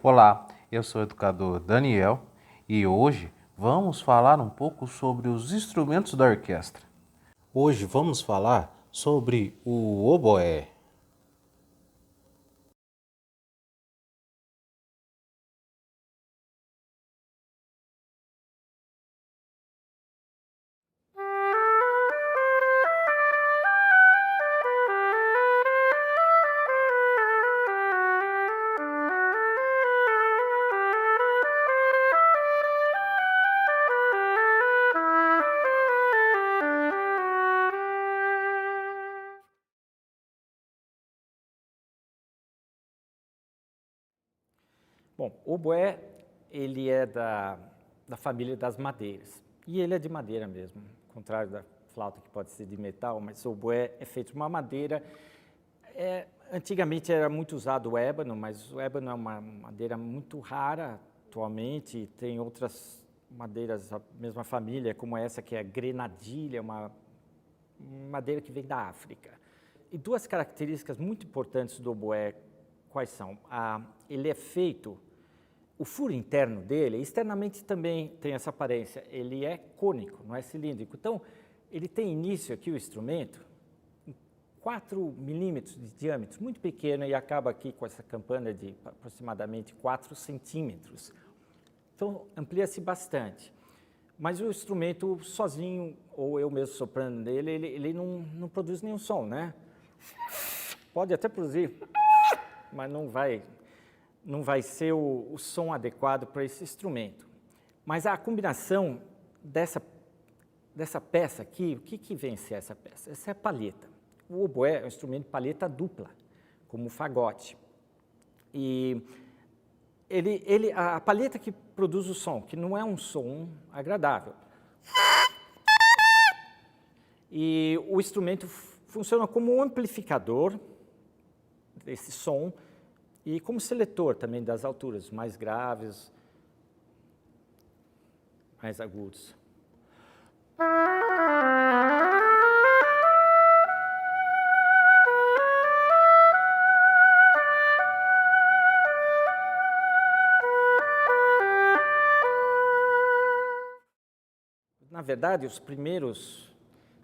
Olá, eu sou o educador Daniel e hoje vamos falar um pouco sobre os instrumentos da orquestra. Hoje vamos falar sobre o oboé. Bom, o oboé, ele é da família das madeiras. E ele é de madeira mesmo, ao contrário da flauta que pode ser de metal, mas o oboé é feito de uma madeira. Antigamente era muito usado o ébano, mas o ébano é uma madeira muito rara atualmente. Tem outras madeiras da mesma família, como essa que é a grenadilha, uma madeira que vem da África. E duas características muito importantes do oboé, quais são? Ele é feito, o furo interno dele, externamente também tem essa aparência, ele é cônico, não é cilíndrico. Então, ele tem início aqui, o instrumento, em 4 milímetros de diâmetro, muito pequeno, e acaba aqui com essa campana de aproximadamente 4 centímetros. Então, amplia-se bastante. Mas o instrumento sozinho, ou eu mesmo soprando nele, ele não produz nenhum som, né? Pode até produzir, mas não vai ser o som adequado para esse instrumento. Mas a combinação dessa peça aqui, o que vem a ser essa peça? Essa é a palheta. O oboé é um instrumento de palheta dupla, como o fagote. E a palheta que produz o som, que não é um som agradável. E o instrumento funciona como um amplificador desse som e como seletor também das alturas mais graves, mais agudos. Na verdade, os primeiros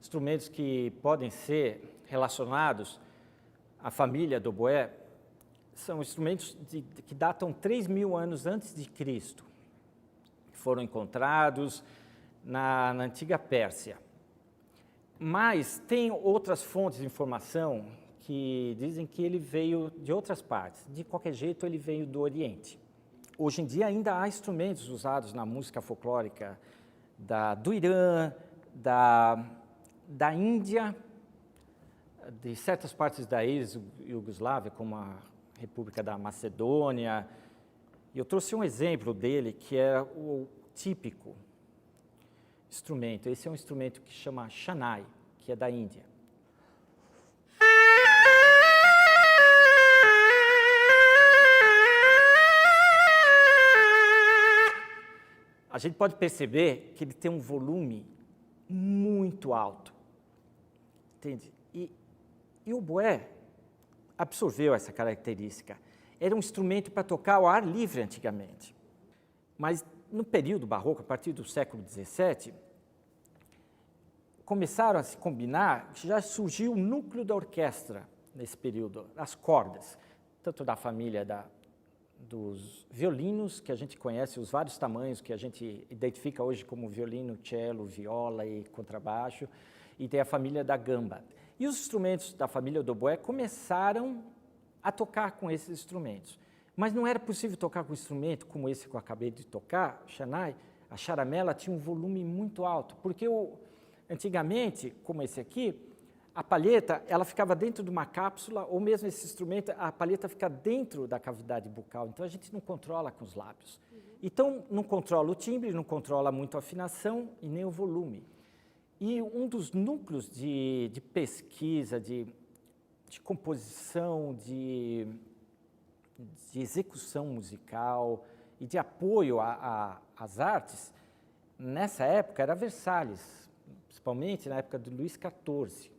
instrumentos que podem ser relacionados à família do oboé são instrumentos que datam 3.000 anos antes de Cristo, que foram encontrados na antiga Pérsia. Mas tem outras fontes de informação que dizem que ele veio de outras partes. De qualquer jeito, ele veio do Oriente. Hoje em dia ainda há instrumentos usados na música folclórica do Irã, da Índia, de certas partes da ex-Iugoslávia, como a República da Macedônia. E eu trouxe um exemplo dele, que é o típico instrumento. Esse é um instrumento que chama Shehnai, que é da Índia. A gente pode perceber que ele tem um volume muito alto, entende? E o oboé absorveu essa característica. Era um instrumento para tocar ao ar livre antigamente. Mas no período barroco, a partir do século XVII, começaram a se combinar, já surgiu o núcleo da orquestra nesse período, as cordas, tanto da família dos violinos, que a gente conhece, os vários tamanhos que a gente identifica hoje como violino, cello, viola e contrabaixo, e tem a família da gamba. E os instrumentos da família do oboé começaram a tocar com esses instrumentos. Mas não era possível tocar com um instrumento como esse que eu acabei de tocar, Shehnai. A charamela tinha um volume muito alto, porque antigamente, como esse aqui, a palheta ela ficava dentro de uma cápsula, ou mesmo esse instrumento, a palheta fica dentro da cavidade bucal, então a gente não controla com os lábios. Então, não controla o timbre, não controla muito a afinação e nem o volume. E um dos núcleos de pesquisa, de composição, de execução musical e de apoio às artes, nessa época era Versalhes, principalmente na época de Luís XIV.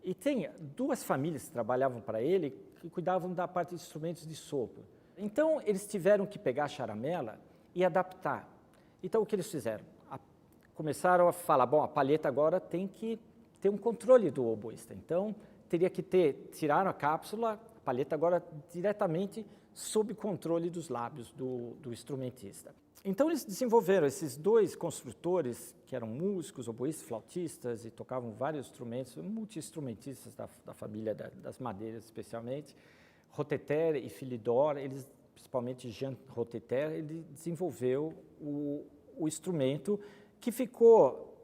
E tem duas famílias que trabalhavam para ele que cuidavam da parte de instrumentos de sopro. Então, eles tiveram que pegar a charamela e adaptar. Então, o que eles fizeram? Começaram a falar, bom, a palheta agora tem que ter um controle do oboísta. Então, teria que tiraram a cápsula, a palheta agora diretamente sob controle dos lábios do instrumentista. Então, eles desenvolveram esses dois construtores, que eram músicos, oboístas, flautistas, e tocavam vários instrumentos, multi-instrumentistas da família das madeiras, especialmente, Roteter e Philidor, principalmente Jean Roteter, ele desenvolveu o instrumento que ficou,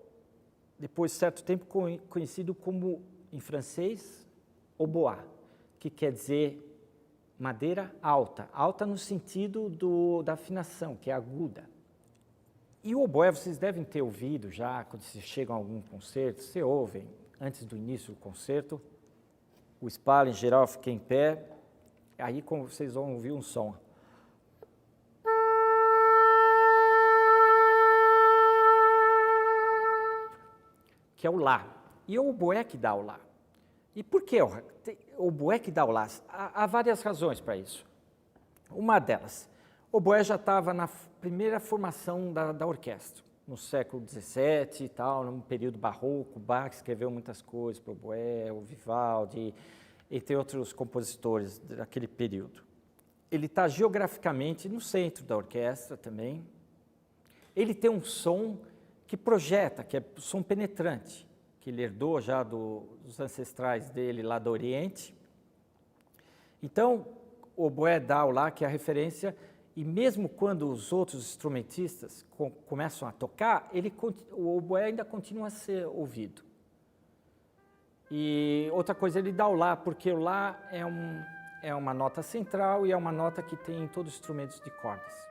depois de certo tempo, conhecido como, em francês, oboá, que quer dizer madeira alta, alta no sentido da afinação, que é aguda. E o oboé, vocês devem ter ouvido já, quando vocês chegam a algum concerto, você ouve, antes do início do concerto, o espalho, em geral, fica em pé, aí como vocês vão ouvir um som. Que é o lá. E é o oboé que dá o lá. E por que o oboé que dá o lá? Há várias razões para isso. Uma delas, o oboé já estava na primeira formação da orquestra, no século XVII e tal, num período barroco. Bach escreveu muitas coisas para o oboé, o Vivaldi, entre outros compositores daquele período. Ele está geograficamente no centro da orquestra também. Ele tem um som que projeta, que é som penetrante, que ele herdou já dos ancestrais dele lá do Oriente. Então, o oboé dá o lá, que é a referência, e mesmo quando os outros instrumentistas começam a tocar, o oboé ainda continua a ser ouvido. E outra coisa, ele dá o lá, porque o lá é uma nota central e é uma nota que tem em todos os instrumentos de cordas.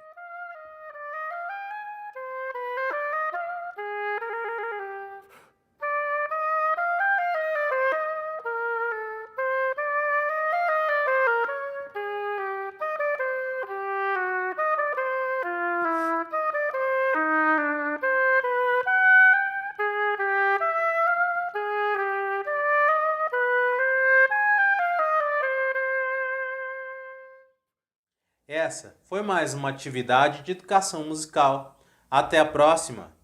Essa foi mais uma atividade de educação musical. Até a próxima!